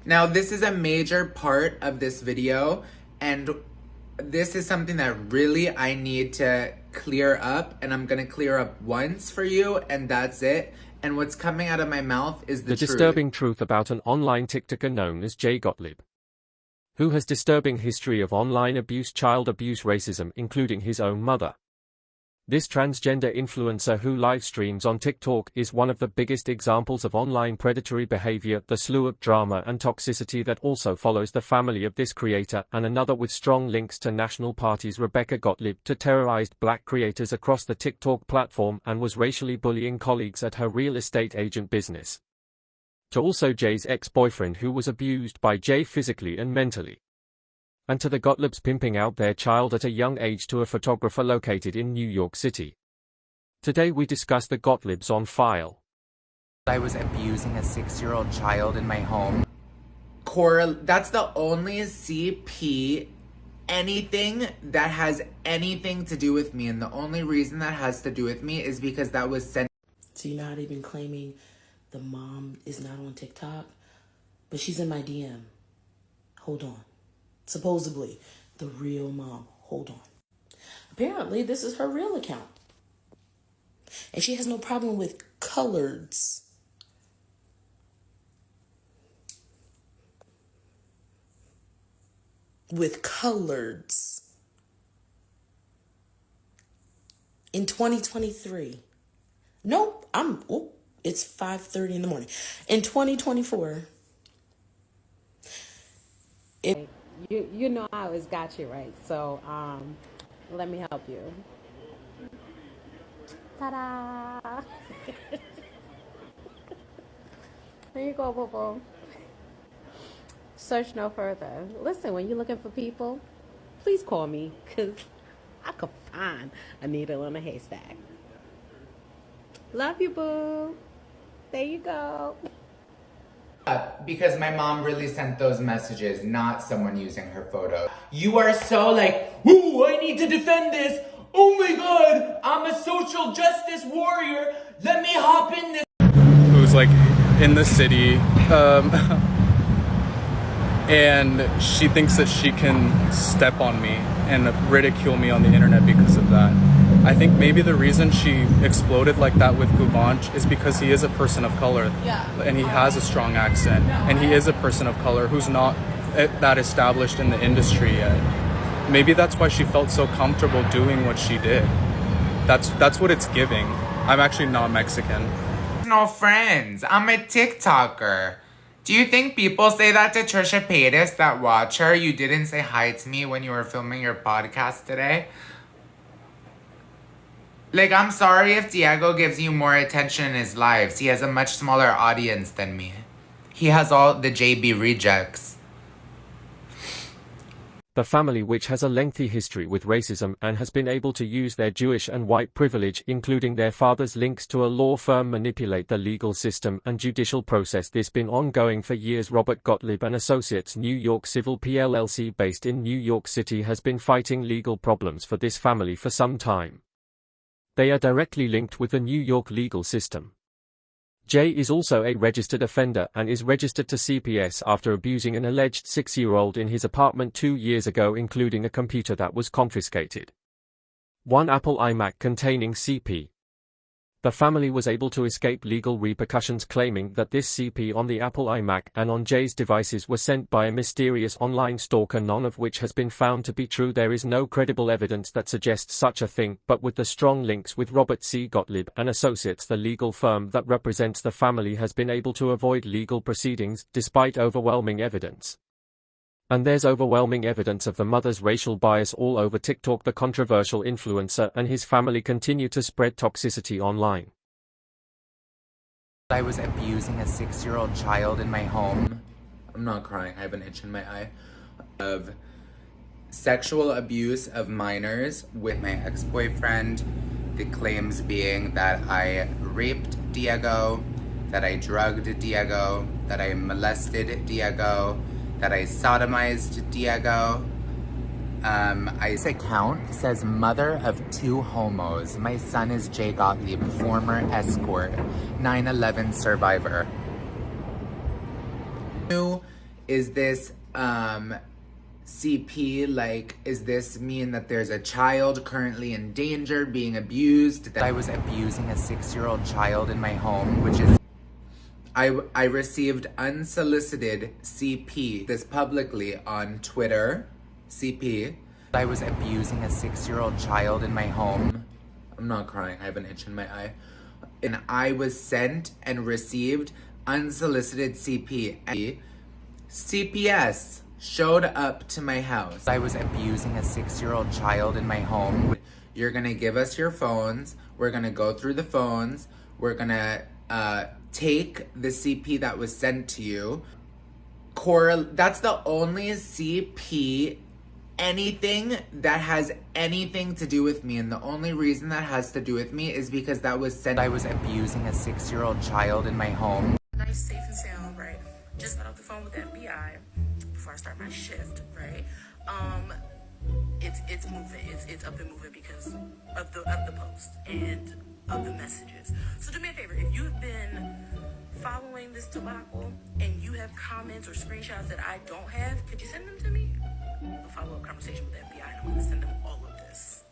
Now, this is a major part of this video, and this is something that really I need to clear up, and I'm gonna clear up once for you, and that's it. And what's coming out of my mouth is the truth. Disturbing truth about an online TikToker known as Jay Gottlib, who has disturbing history of online abuse, child abuse, racism, including his own mother. This transgender influencer who live streams on TikTok is one of the biggest examples of online predatory behavior, the slew of drama and toxicity that also follows the family of this creator, and another with strong links to National Party's Rebecca Gottlib, to terrorized black creators across the TikTok platform and was racially bullying colleagues at her real estate agent business. To also Jay's ex-boyfriend who was abused by Jay physically and mentally. And to the Gottlibs pimping out their child at a young age to a photographer located in New York City. Today we discuss the Gottlibs on File. I was abusing a 6-year-old child in my home. Cora, that's the only CP anything that has anything to do with me, and the only reason that has to do with me is because that was sent. So you're not even claiming the mom is not on TikTok, but she's in my DM. Hold on. Supposedly, the real mom. Hold on. Apparently, this is her real account. And she has no problem with coloreds. With coloreds. In 2023. Nope, it's 5:30 in the morning. In 2024. You know I always got you right, so let me help you. Ta-da! Here you go, boo-boo. Search no further. Listen, when you're looking for people, please call me, because I could find a needle in a haystack. Love you, boo. There you go. Because my mom really sent those messages, not someone using her photo. You are so like, ooh, I need to defend this. Oh my God, I'm a social justice warrior. Let me hop in this. Who's like in the city, and she thinks that she can step on me and ridicule me on the internet because of that. I think maybe the reason she exploded like that with Guvanch is because he is a person of color, and he has a strong accent, and he is a person of color who's not that established in the industry yet. Maybe that's why she felt so comfortable doing what she did. That's what it's giving. I'm actually not Mexican. No friends, I'm a TikToker. Do you think people say that to Trisha Paytas that watch her? You didn't say hi to me when you were filming your podcast today? Like, I'm sorry if Diego gives you more attention in his lives. He has a much smaller audience than me. He has all the JB rejects. The family, which has a lengthy history with racism and has been able to use their Jewish and white privilege, including their father's links to a law firm, manipulate the legal system and judicial process. This been ongoing for years. Robert Gottlib and Associates, New York Civil PLLC based in New York City, has been fighting legal problems for this family for some time. They are directly linked with the New York legal system. Jay is also a registered offender and is registered to CPS after abusing an alleged 6-year-old in his apartment 2 years ago, including a computer that was confiscated. One Apple iMac containing CP. The family was able to escape legal repercussions, claiming that this CP on the Apple iMac and on Jay's devices were sent by a mysterious online stalker, none of which has been found to be true. There is no credible evidence that suggests such a thing, but with the strong links with Robert C. Gottlib and Associates, the legal firm that represents the family has been able to avoid legal proceedings, despite overwhelming evidence. And there's overwhelming evidence of the mother's racial bias all over TikTok. The controversial influencer and his family continue to spread toxicity online. I was abusing a 6-year-old child in my home. I'm not crying, I have an itch in my eye. Of sexual abuse of minors with my ex-boyfriend. The claims being that I raped Diego, that I drugged Diego, that I molested Diego, that I sodomized Diego. This account says mother of 2 homos. My son is Jay Gottlib, former escort, 9/11 survivor. is this CP, like, is this mean that there's a child currently in danger, being abused? That I was abusing a 6-year-old child in my home, which is, I received unsolicited CP, this publicly on Twitter, CP. I was abusing a 6-year-old child in my home. I'm not crying, I have an itch in my eye. And I was sent and received unsolicited CP. CPS showed up to my house. I was abusing a 6-year-old child in my home. You're gonna give us your phones. We're gonna go through the phones. We're gonna take the CP that was sent to you. That's the only CP anything that has anything to do with me, and the only reason that has to do with me is because that was sent. I was abusing a 6-year-old child in my home. Nice, safe and sound, right? Just got off the phone with the FBI before I start my shift, right? It's moving, it's up and moving because of the posts and of the messages. So do me a favor, if you've been following this debacle and you have comments or screenshots that I don't have, could you send them to me? A follow-up conversation with the FBI, and I'm going to send them all of this.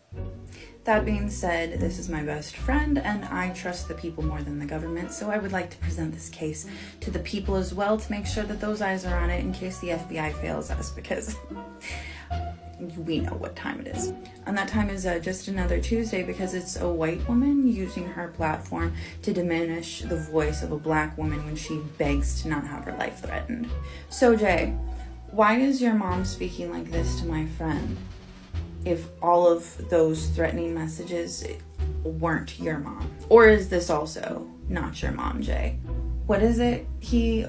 That being said, this is my best friend, and I trust the people more than the government, so I would like to present this case to the people as well to make sure that those eyes are on it in case the FBI fails us, because we know what time it is. And that time is just another Tuesday because it's a white woman using her platform to diminish the voice of a black woman when she begs to not have her life threatened. So Jay, why is your mom speaking like this to my friend if all of those threatening messages weren't your mom? Or is this also not your mom, Jay? What is it he's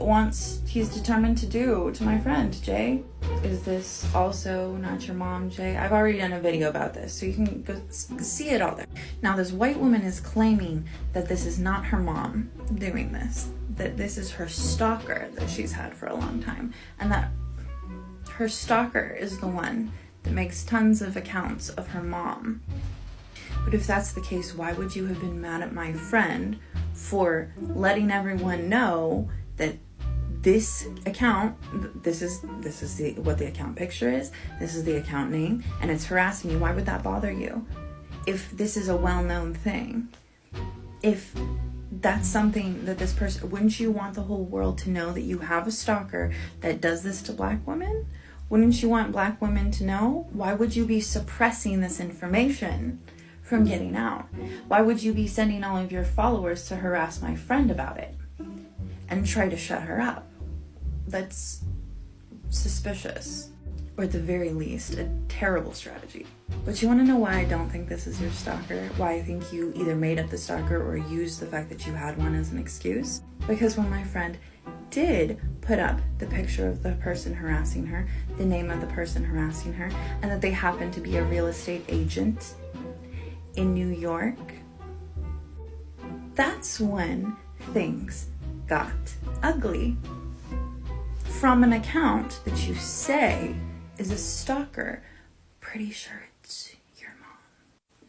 determined to do to my friend, Jay? Is this also not your mom, Jay? I've already done a video about this, so you can go see it all there. Now, this white woman is claiming that this is not her mom doing this, that this is her stalker that she's had for a long time, and that her stalker is the one that makes tons of accounts of her mom. But if that's the case, why would you have been mad at my friend for letting everyone know that this account, this is what the account picture is, this is the account name, and it's harassing you? Why would that bother you? If this is a well-known thing, if that's something that this person, wouldn't you want the whole world to know that you have a stalker that does this to black women? Wouldn't you want black women to know? Why would you be suppressing this information from getting out? Why would you be sending all of your followers to harass my friend about it and try to shut her up? That's suspicious, or at the very least, a terrible strategy. But you want to know why I don't think this is your stalker? Why I think you either made up the stalker or used the fact that you had one as an excuse? Because when my friend did put up the picture of the person harassing her, the name of the person harassing her, and that they happened to be a real estate agent in New York, that's when things got ugly. From an account that you say is a stalker, pretty sure it's your mom.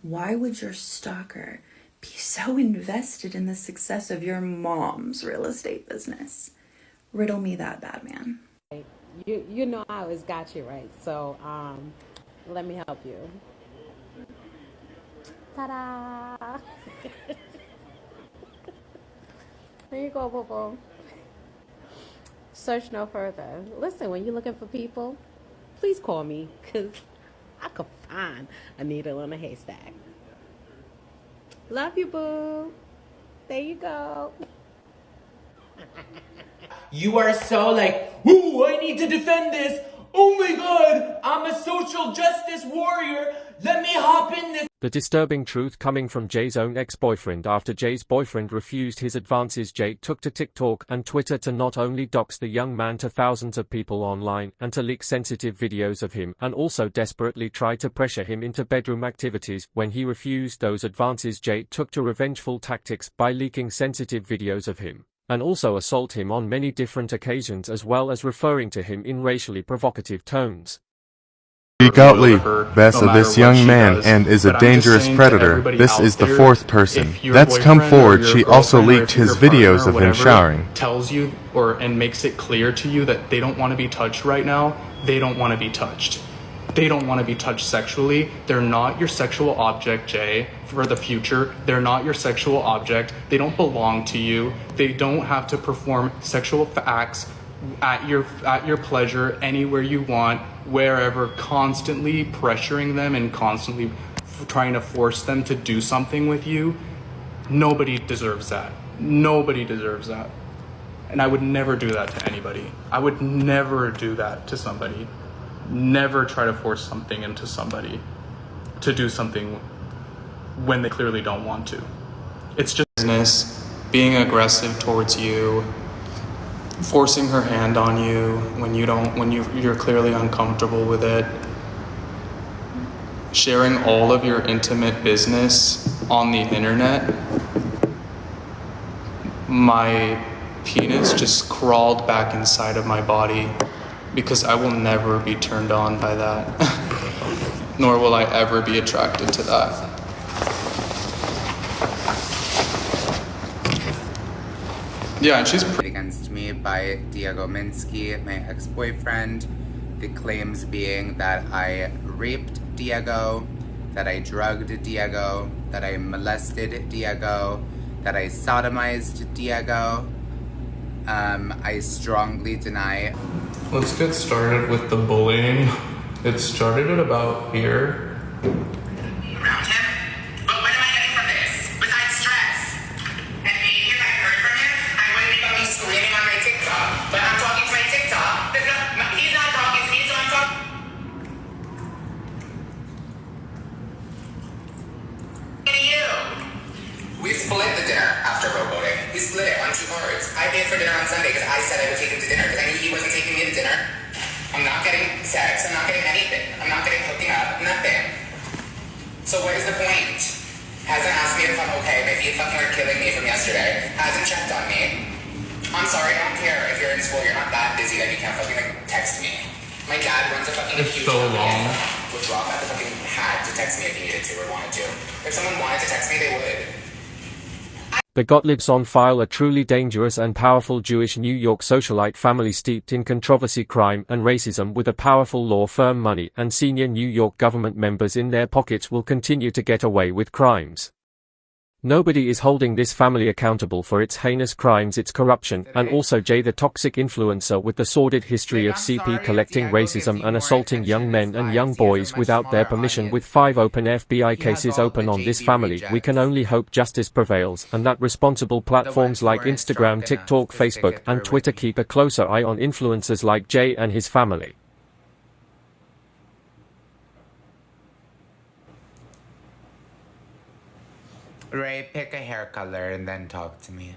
Why would your stalker be so invested in the success of your mom's real estate business? Riddle me that, Batman. You know I always got you right, so let me help you. Ta-da! There you go, boo-boo. Search no further. Listen, when you're looking for people, please call me, because I could find a needle in a haystack. Love you, boo. There you go. You are so like, ooh, I need to defend this. Oh my god, I'm a social justice warrior. Let me hop in this. The disturbing truth coming from Jay's own ex-boyfriend. After Jay's boyfriend refused his advances, Jay took to TikTok and Twitter to not only dox the young man to thousands of people online and to leak sensitive videos of him, and also desperately tried to pressure him into bedroom activities. When he refused those advances, Jay took to revengeful tactics by leaking sensitive videos of him, and also assault him on many different occasions, as well as referring to him in racially provocative tones. Be Gottlieb, best of this young man and is a dangerous predator. This is the fourth person that's come forward. She also leaked his videos of him showering. Tells you and makes it clear to you that they don't want to be touched right now. They don't want to be touched. They don't want to be touched sexually. They're not your sexual object, Jay, for the future. They're not your sexual object. They don't belong to you. They don't have to perform sexual acts at your pleasure, anywhere you want, wherever, constantly pressuring them and constantly trying to force them to do something with you. Nobody deserves that. Nobody deserves that. And I would never do that to anybody. I would never do that to somebody. Never try to force something into somebody to do something when they clearly don't want to. It's just business, being aggressive towards you, forcing her hand on you when you're clearly uncomfortable with it, sharing all of your intimate business on the internet. My penis just crawled back inside of my body because I will never be turned on by that, nor will I ever be attracted to that. Yeah, and she's against me by Diego Minsky, my ex-boyfriend. The claims being that I raped Diego, that I drugged Diego, that I molested Diego, that I sodomized Diego. I strongly deny. Let's get started with the bullying. It started at about here. Around him? But what am I getting from this? Besides stress? And maybe if I heard from him, I wouldn't be fucking screaming on my TikTok. But I'm talking to my TikTok. He's not talking to me, so I'm talking to you. We split the dinner after voting. We split it on 2 cards. I paid for dinner on Sunday because I said I would take him to dinner because I knew he wasn't taking me to dinner. I'm not getting sex. I'm not getting anything. I'm not getting hooking up. Nothing. So what is the point? Hasn't asked me if I'm okay. My feet fucking are killing me from yesterday. Hasn't checked on me. I'm sorry, I don't care if you're in school. You're not that busy that you can't fucking text me. My dad runs a fucking huge so long. Which Rob had to fucking had to text me if he needed to or wanted to. If someone wanted to text me, they would. The Gottlibs On File, a truly dangerous and powerful Jewish New York socialite family steeped in controversy, crime, and racism, with a powerful law firm, money, and senior New York government members in their pockets, will continue to get away with crimes. Nobody is holding this family accountable for its heinous crimes, its corruption, and also Jay, the toxic influencer with the sordid history of CP collecting racism and assaulting young men and young boys without their permission. With 5 open FBI cases open on this family, we can only hope justice prevails and that responsible platforms like Instagram, TikTok, Facebook, and Twitter keep a closer eye on influencers like Jay and his family. Ray, pick a hair color and then talk to me.